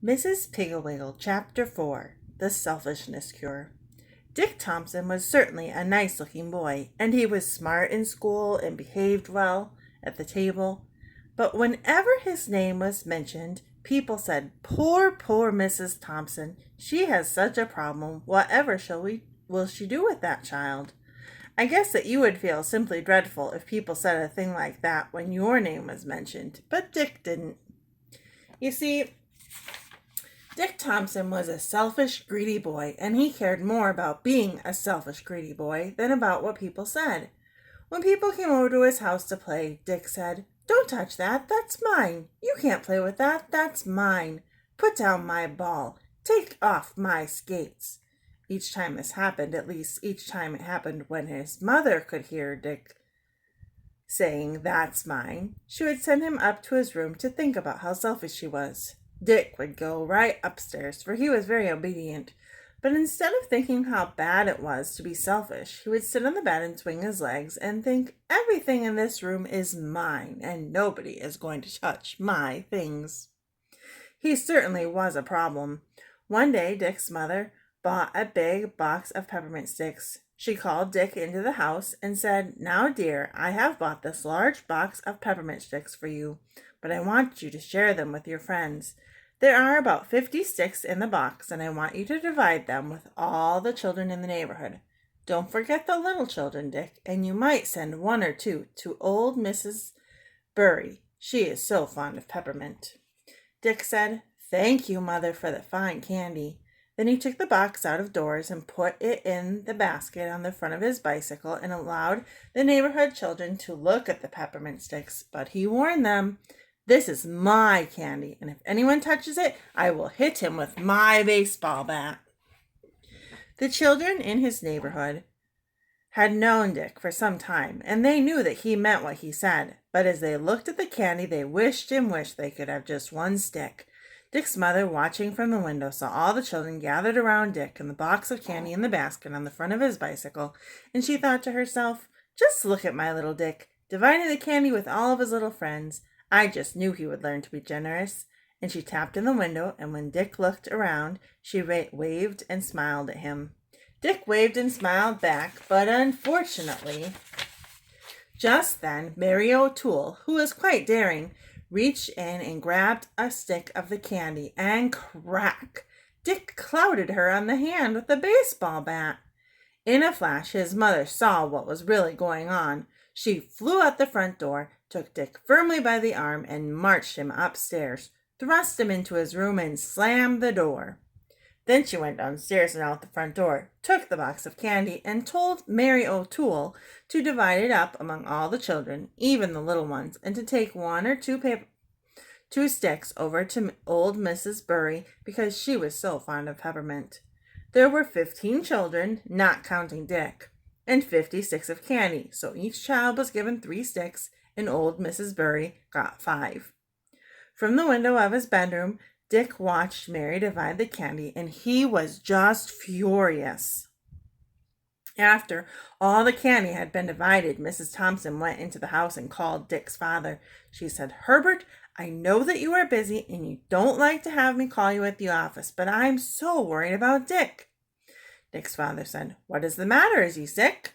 Mrs. Piggle Wiggle, Chapter 4, The Selfishness Cure. Dick Thompson was certainly a nice-looking boy, and he was smart in school and behaved well at the table. But whenever his name was mentioned, people said, "Poor, poor Mrs. Thompson. She has such a problem. Whatever will she do with that child?" I guess that you would feel simply dreadful if people said a thing like that when your name was mentioned, but Dick didn't. You see, Dick Thompson was a selfish, greedy boy, and he cared more about being a selfish, greedy boy than about what people said. When people came over to his house to play, Dick said, "Don't touch that, that's mine. You can't play with that, that's mine. Put down my ball. Take off my skates." Each time this happened, at least each time it happened when his mother could hear Dick saying, "That's mine," she would send him up to his room to think about how selfish he was. Dick would go right upstairs, for he was very obedient. But instead of thinking how bad it was to be selfish, he would sit on the bed and swing his legs and think, "Everything in this room is mine, and nobody is going to touch my things." He certainly was a problem. One day, Dick's mother bought a big box of peppermint sticks. She called Dick into the house and said, "Now, dear, I have bought this large box of peppermint sticks for you, but I want you to share them with your friends. There are about 50 sticks in the box, and I want you to divide them with all the children in the neighborhood. Don't forget the little children, Dick, and you might send one or two to old Mrs. Bury. She is so fond of peppermint." Dick said, "Thank you, Mother, for the fine candy." Then he took the box out of doors and put it in the basket on the front of his bicycle and allowed the neighborhood children to look at the peppermint sticks. But he warned them, "This is my candy, and if anyone touches it, I will hit him with my baseball bat." The children in his neighborhood had known Dick for some time, and they knew that he meant what he said. But as they looked at the candy, they wished and wished they could have just one stick. Dick's mother, watching from the window, saw all the children gathered around Dick and the box of candy in the basket on the front of his bicycle, and she thought to herself, "Just look at my little Dick, dividing the candy with all of his little friends. I just knew he would learn to be generous." And she tapped in the window, and when Dick looked around, she waved and smiled at him. Dick waved and smiled back, but unfortunately, just then Mary O'Toole, who was quite daring, reached in and grabbed a stick of the candy, and crack! Dick clouted her on the hand with a baseball bat. In a flash, his mother saw what was really going on. She flew out the front door, took Dick firmly by the arm, and marched him upstairs, thrust him into his room, and slammed the door. Then she went downstairs and out the front door, took the box of candy, and told Mary O'Toole to divide it up among all the children, even the little ones, and to take one or two sticks over to old Mrs. Bury because she was so fond of peppermint. There were 15 children, not counting Dick, and 50 sticks of candy, so each child was given 3 sticks, and old Mrs. Bury got 5. From the window of his bedroom, Dick watched Mary divide the candy, and he was just furious. After all the candy had been divided, Mrs. Thompson went into the house and called Dick's father. She said, "Herbert, I know that you are busy and you don't like to have me call you at the office, but I'm so worried about Dick." Dick's father said, "What is the matter? Is he sick?"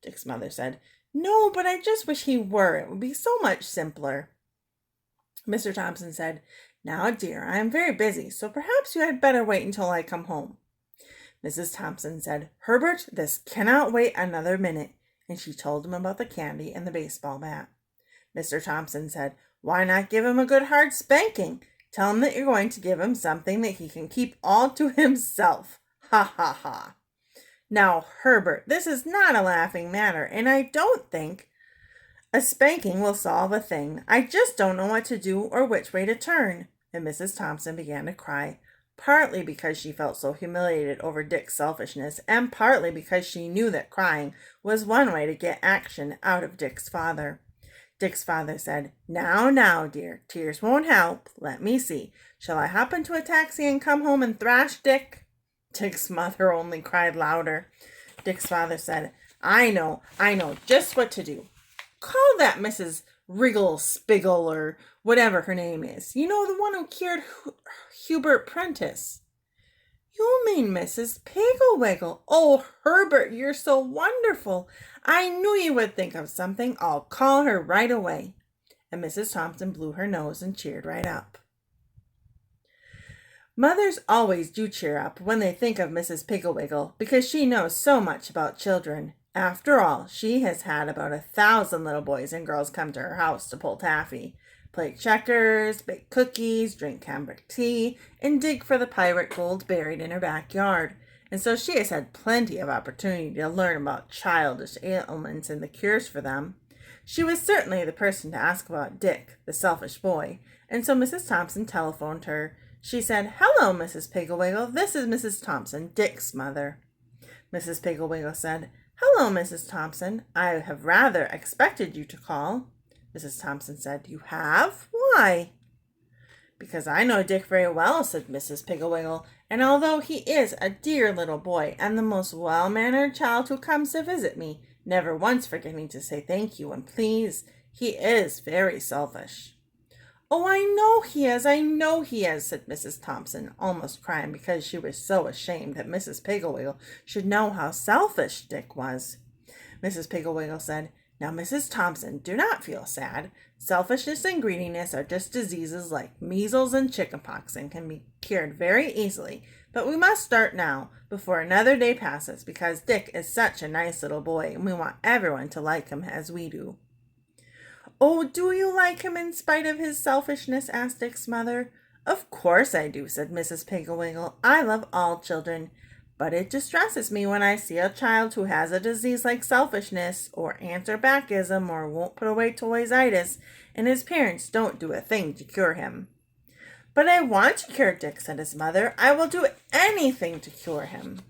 Dick's mother said, "No, but I just wish he were. It would be so much simpler." Mr. Thompson said, "Now, dear, I am very busy, so perhaps you had better wait until I come home." Mrs. Thompson said, "Herbert, this cannot wait another minute," and she told him about the candy and the baseball bat. Mr. Thompson said, "Why not give him a good hard spanking? Tell him that you're going to give him something that he can keep all to himself. Ha, ha, ha." Now, Herbert, this is not a laughing matter, and I don't think a spanking will solve a thing. I just don't know what to do or which way to turn." And Mrs. Thompson began to cry, partly because she felt so humiliated over Dick's selfishness, and partly because she knew that crying was one way to get action out of Dick's father. Dick's father said, Now, dear, tears won't help. Let me see. Shall I hop into a taxi and come home and thrash Dick?" Dick's mother only cried louder. Dick's father said, I know just what to do. Call that Mrs. Wriggle, Spiggle, or whatever her name is. You know, the one who cured Hubert Prentice. You mean Mrs. Piggle Wiggle? Oh, Herbert, you're so wonderful. I knew you would think of something. I'll call her right away. And Mrs. Thompson blew her nose and cheered right up. Mothers always do cheer up when they think of Mrs. Piggle Wiggle because she knows so much about children. After all, she has had about 1,000 little boys and girls come to her house to pull taffy, play checkers, bake cookies, drink cambric tea, and dig for the pirate gold buried in her backyard. And so she has had plenty of opportunity to learn about childish ailments and the cures for them. She was certainly the person to ask about Dick, the selfish boy, and so Mrs. Thompson telephoned her. She said, "Hello, Mrs. Piggle Wiggle. This is Mrs. Thompson, Dick's mother." Mrs. Piggle Wiggle said, "Hello, Mrs. Thompson. I have rather expected you to call." Mrs. Thompson said, "You have? Why?" "Because I know Dick very well," said Mrs. Piggle Wiggle, "and although he is a dear little boy and the most well-mannered child who comes to visit me, never once forgetting to say thank you and please, he is very selfish." "Oh, I know he is, said Mrs. Thompson, almost crying because she was so ashamed that Mrs. Piggle Wiggle should know how selfish Dick was. Mrs. Piggle Wiggle said, "Now, Mrs. Thompson, do not feel sad. Selfishness and greediness are just diseases like measles and chickenpox and can be cured very easily. But we must start now, before another day passes, because Dick is such a nice little boy and we want everyone to like him as we do." "Oh, do you like him in spite of his selfishness?" asked Dick's mother. "Of course I do," said Mrs. Piggle Wiggle. "I love all children. But it distresses me when I see a child who has a disease like selfishness, or answer-backism, or won't put away toys-itis, and his parents don't do a thing to cure him." "But I want to cure Dick," said his mother. "I will do anything to cure him."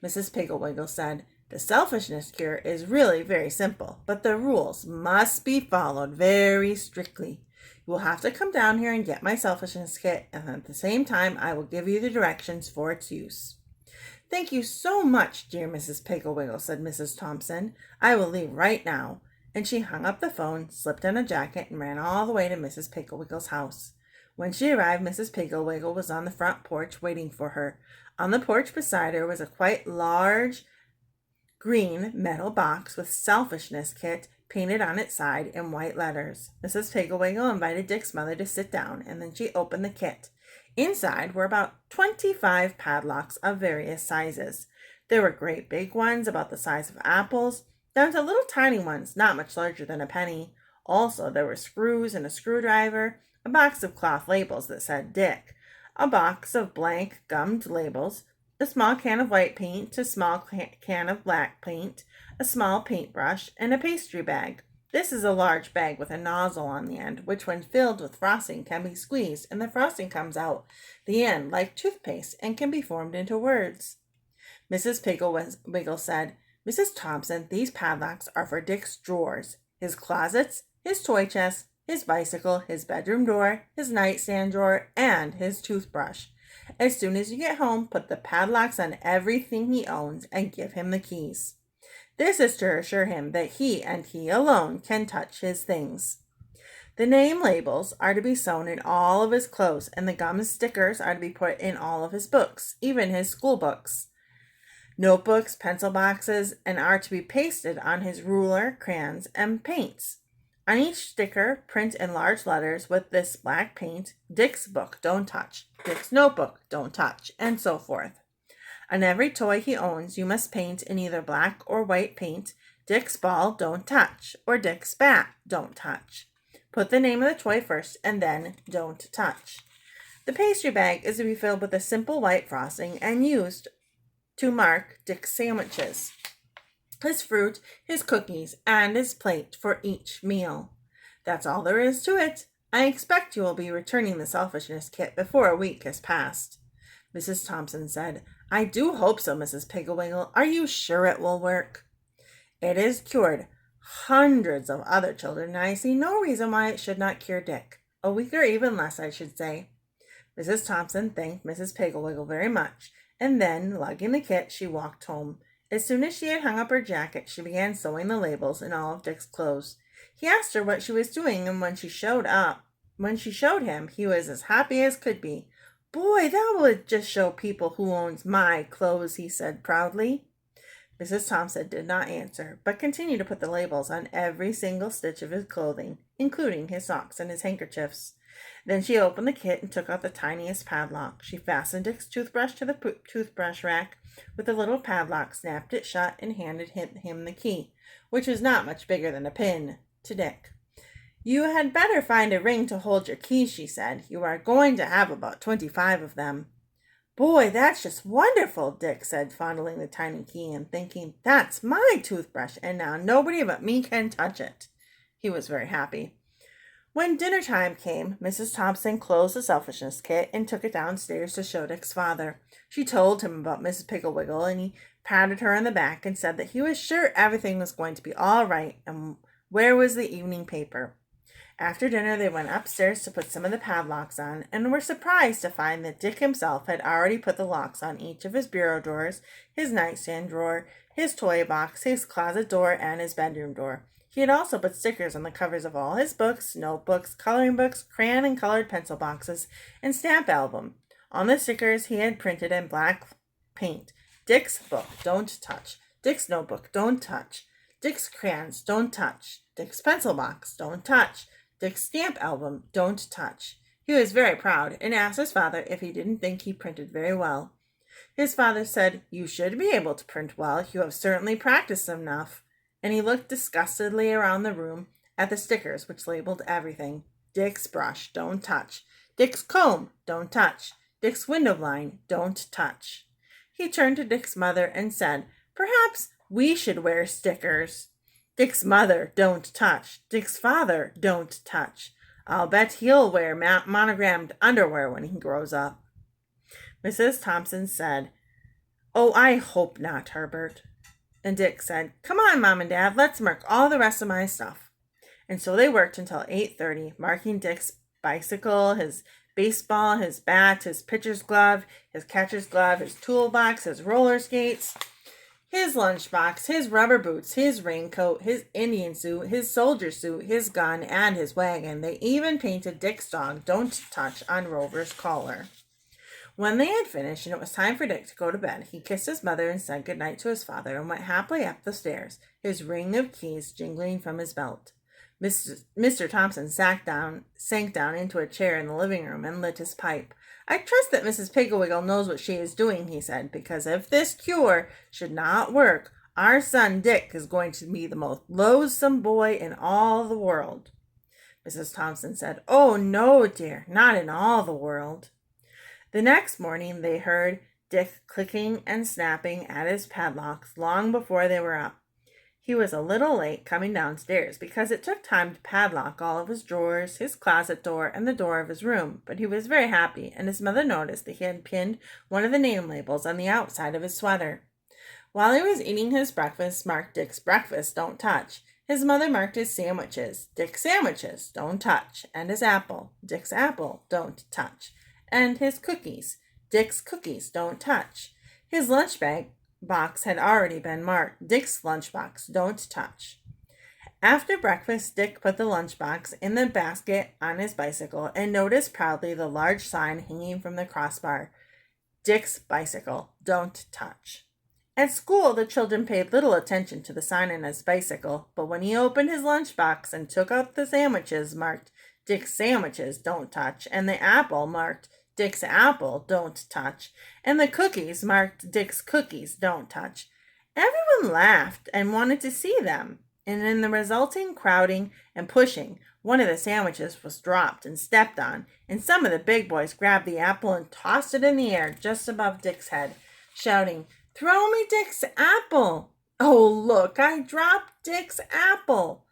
Mrs. Piggle Wiggle said, "The selfishness cure is really very simple, but the rules must be followed very strictly. You will have to come down here and get my selfishness kit, and at the same time I will give you the directions for its use." "Thank you so much, dear Mrs. Piggle Wiggle," said Mrs. Thompson. "I will leave right now." And she hung up the phone, slipped on a jacket, and ran all the way to Mrs. Piggle Wiggle's house. When she arrived, Mrs. Piggle Wiggle was on the front porch waiting for her. On the porch beside her was a quite large green metal box with selfishness kit painted on its side in white letters. Mrs. Piggle Wiggle invited Dick's mother to sit down, and then she opened the kit. Inside were about 25 padlocks of various sizes. There were great big ones about the size of apples, down to little tiny ones not much larger than a penny. Also, there were screws and a screwdriver, a box of cloth labels that said Dick, a box of blank gummed labels, a small can of white paint, a small can of black paint, a small paintbrush, and a pastry bag. This is a large bag with a nozzle on the end, which when filled with frosting can be squeezed, and the frosting comes out the end like toothpaste and can be formed into words. Mrs. Piggle Wiggle said, "Mrs. Thompson, these padlocks are for Dick's drawers, his closets, his toy chest, his bicycle, his bedroom door, his nightstand drawer, and his toothbrush. As soon as you get home, put the padlocks on everything he owns and give him the keys. This is to assure him that he and he alone can touch his things. The name labels are to be sewn in all of his clothes, and the gum stickers are to be put in all of his books, even his school books. Notebooks, pencil boxes, and are to be pasted on his ruler, crayons, and paints. On each sticker, print in large letters with this black paint, Dick's book, don't touch, Dick's notebook, don't touch, and so forth. On every toy he owns, you must paint in either black or white paint, Dick's ball, don't touch, or Dick's bat, don't touch. Put the name of the toy first, and then don't touch. The pastry bag is to be filled with a simple white frosting and used to mark Dick's sandwiches, his fruit, his cookies, and his plate for each meal. That's all there is to it. I expect you will be returning the selfishness kit before a week has passed." Mrs. Thompson said, "I do hope so, Mrs. Piggle Wiggle. Are you sure it will work?" "It has cured hundreds of other children, and I see no reason why it should not cure Dick. A week or even less, I should say." Mrs. Thompson thanked Mrs. Piggle Wiggle very much, and then, lugging the kit, she walked home. As soon as she had hung up her jacket, she began sewing the labels in all of Dick's clothes. He asked her what she was doing, and when she showed him, he was as happy as could be. Boy, that would just show people who owns my clothes, he said proudly. Mrs. Thompson did not answer, but continued to put the labels on every single stitch of his clothing, including his socks and his handkerchiefs. Then she opened the kit and took out the tiniest padlock. She fastened Dick's toothbrush to the toothbrush rack with a little padlock, snapped it shut, and handed him the key, which was not much bigger than a pin, to Dick. You had better find a ring to hold your keys, she said. You are going to have about 25 of them. Boy, that's just wonderful, Dick said, fondling the tiny key and thinking, that's my toothbrush, and now nobody but me can touch it. He was very happy. When dinner time came, Mrs. Thompson closed the selfishness kit and took it downstairs to show Dick's father. She told him about Mrs. Piggle Wiggle, and he patted her on the back and said that he was sure everything was going to be all right, and where was the evening paper. After dinner, they went upstairs to put some of the padlocks on, and were surprised to find that Dick himself had already put the locks on each of his bureau drawers, his nightstand drawer, his toy box, his closet door, and his bedroom door. He had also put stickers on the covers of all his books, notebooks, coloring books, crayon and colored pencil boxes, and stamp album. On the stickers, he had printed in black paint, Dick's book, don't touch. Dick's notebook, don't touch. Dick's crayons, don't touch. Dick's pencil box, don't touch. Dick's stamp album, don't touch. He was very proud and asked his father if he didn't think he printed very well. His father said, you should be able to print well. You have certainly practiced enough. And he looked disgustedly around the room at the stickers which labeled everything. Dick's brush, don't touch. Dick's comb, don't touch. Dick's window blind, don't touch. He turned to Dick's mother and said, perhaps we should wear stickers. Dick's mother, don't touch. Dick's father, don't touch. I'll bet he'll wear monogrammed underwear when he grows up. Mrs. Thompson said, oh, I hope not, Herbert. And Dick said, come on, Mom and Dad, let's mark all the rest of my stuff. And so they worked until 8:30, marking Dick's bicycle, his baseball, his bat, his pitcher's glove, his catcher's glove, his toolbox, his roller skates, his lunchbox, his rubber boots, his raincoat, his Indian suit, his soldier suit, his gun, and his wagon. They even painted Dick's dog, Don't Touch, on Rover's collar. When they had finished and it was time for Dick to go to bed, he kissed his mother and said good night to his father and went happily up the stairs, his ring of keys jingling from his belt. Mr. Thompson sank down into a chair in the living room and lit his pipe. I trust that Mrs. Piggle Wiggle knows what she is doing, he said, because if this cure should not work, our son Dick is going to be the most loathsome boy in all the world. Mrs. Thompson said, oh, no, dear, not in all the world. The next morning they heard Dick clicking and snapping at his padlocks long before they were up. He was a little late coming downstairs because it took time to padlock all of his drawers, his closet door, and the door of his room, but he was very happy, and his mother noticed that he had pinned one of the name labels on the outside of his sweater. While he was eating his breakfast marked Dick's breakfast, don't touch, his mother marked his sandwiches, Dick's sandwiches, don't touch, and his apple, Dick's apple, don't touch, and his cookies, Dick's cookies, don't touch. His lunch box had already been marked, Dick's lunchbox, don't touch. After breakfast, Dick put the lunchbox in the basket on his bicycle and noticed proudly the large sign hanging from the crossbar, Dick's bicycle, don't touch. At school, the children paid little attention to the sign on his bicycle, but when he opened his lunchbox and took out the sandwiches marked Dick's sandwiches, don't touch, and the apple marked Dick's apple, don't touch, and the cookies marked Dick's cookies, don't touch, everyone laughed and wanted to see them, and in the resulting crowding and pushing, one of the sandwiches was dropped and stepped on, and some of the big boys grabbed the apple and tossed it in the air just above Dick's head, shouting, throw me Dick's apple! Oh, look, I dropped Dick's apple!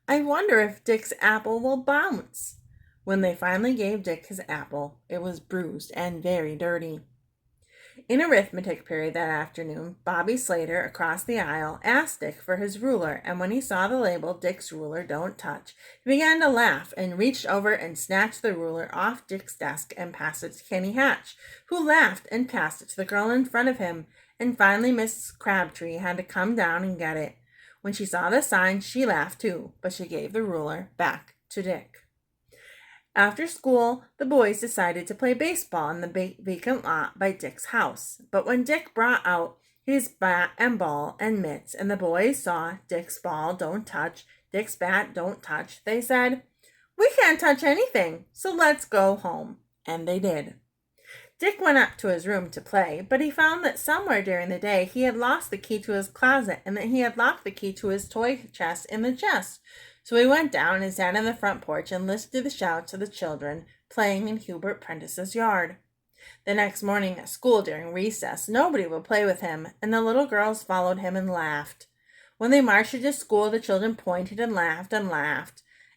I wonder if Dick's apple will bounce. When they finally gave Dick his apple, it was bruised and very dirty. In arithmetic period that afternoon, Bobby Slater, across the aisle, asked Dick for his ruler, and when he saw the label, Dick's ruler, don't touch, he began to laugh and reached over and snatched the ruler off Dick's desk and passed it to Kenny Hatch, who laughed and passed it to the girl in front of him, and finally Miss Crabtree had to come down and get it. When she saw the sign, she laughed too, but she gave the ruler back to Dick. After school, the boys decided to play baseball in the vacant lot by Dick's house. But when Dick brought out his bat and ball and mitts, and the boys saw Dick's ball don't touch, Dick's bat don't touch, they said, "We can't touch anything, so let's go home." And they did. Dick went up to his room to play, but he found that somewhere during the day he had lost the key to his closet and that he had locked the key to his toy chest in the chest. So he went down and sat on the front porch and listened to the shouts of the children playing in Hubert Prentice's yard. The next morning at school during recess, nobody would play with him, and the little girls followed him and laughed. When they marched into school, the children pointed and laughed,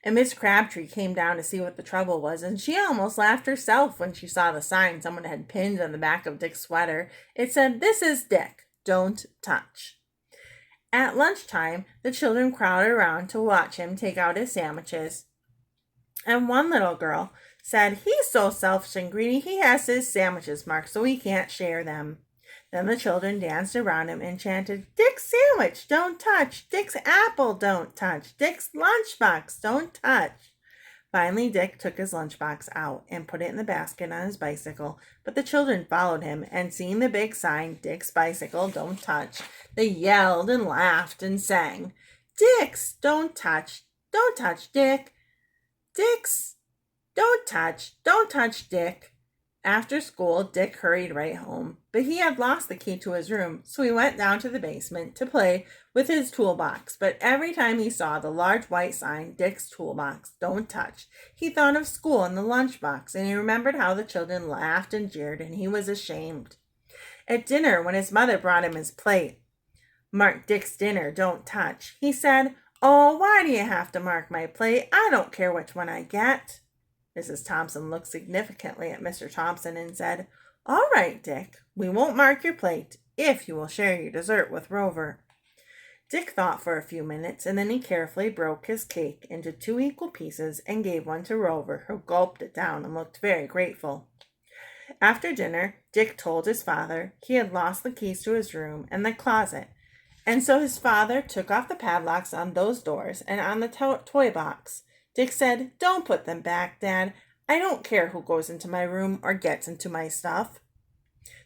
and Miss Crabtree came down to see what the trouble was, and she almost laughed herself when she saw the sign someone had pinned on the back of Dick's sweater. It said, "This is Dick, don't touch." At lunchtime, the children crowded around to watch him take out his sandwiches, and one little girl said, "He's so selfish and greedy, he has his sandwiches marked so he can't share them." Then the children danced around him and chanted, "Dick's sandwich, don't touch. Dick's apple, don't touch. Dick's lunchbox, don't touch." Finally, Dick took his lunchbox out and put it in the basket on his bicycle, but the children followed him, and seeing the big sign, "Dick's bicycle, don't touch," they yelled and laughed and sang, "Dick's, don't touch Dick. Dick's, don't touch Dick." After school, Dick hurried right home, but he had lost the key to his room, so he went down to the basement to play with his toolbox. But every time he saw the large white sign, "Dick's toolbox, don't touch," he thought of school and the lunchbox, and he remembered how the children laughed and jeered, and he was ashamed. At dinner, when his mother brought him his plate, "Mark Dick's dinner, don't touch," he said, "Oh, why do you have to mark my plate? I don't care which one I get." Mrs. Thompson looked significantly at Mr. Thompson and said, "All right, Dick, we won't mark your plate if you will share your dessert with Rover." Dick thought for a few minutes, and then he carefully broke his cake into 2 equal pieces and gave one to Rover, who gulped it down and looked very grateful. After dinner, Dick told his father he had lost the keys to his room and the closet, and so his father took off the padlocks on those doors and on the toy box. Dick said, "Don't put them back, Dad. I don't care who goes into my room or gets into my stuff."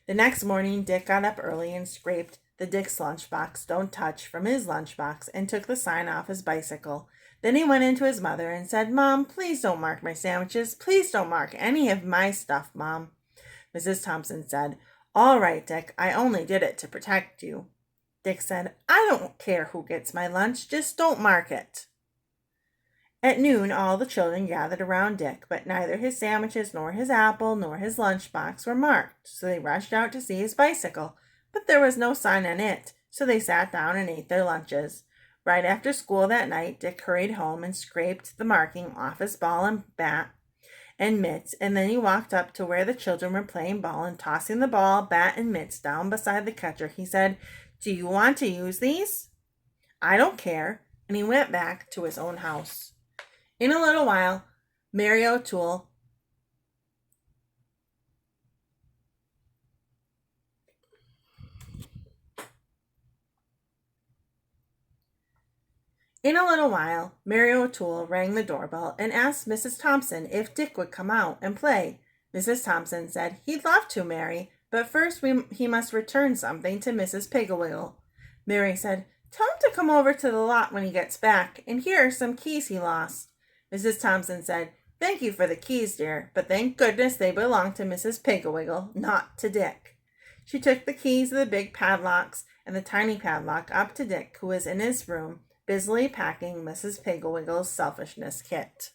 The next morning, Dick got up early and scraped the Dick's lunchbox, don't touch, from his lunchbox and took the sign off his bicycle. Then he went into his mother and said, "Mom, please don't mark my sandwiches. Please don't mark any of my stuff, Mom." Mrs. Thompson said, "All right, Dick, I only did it to protect you." Dick said, "I don't care who gets my lunch, just don't mark it." At noon, all the children gathered around Dick, but neither his sandwiches nor his apple nor his lunchbox were marked, so they rushed out to see his bicycle, but there was no sign on it, so they sat down and ate their lunches. Right after school that night, Dick hurried home and scraped the marking off his ball and bat and mitts, and then he walked up to where the children were playing ball, and tossing the ball, bat, and mitts down beside the catcher, he said, "Do you want to use these?" "I don't care," and he went back to his own house. In a little while, Mary O'Toole rang the doorbell and asked Mrs. Thompson if Dick would come out and play. Mrs. Thompson said, "He'd love to, Mary, but first he must return something to Mrs. Piggle Wiggle." Mary said, "Tell him to come over to the lot when he gets back, and here are some keys he lost." Mrs. Thompson said, "Thank you for the keys, dear, but thank goodness they belong to Mrs. Piggle Wiggle, not to Dick." She took the keys of the big padlocks and the tiny padlock up to Dick, who was in his room, busily packing Mrs. Piggle Wiggle's selfishness kit.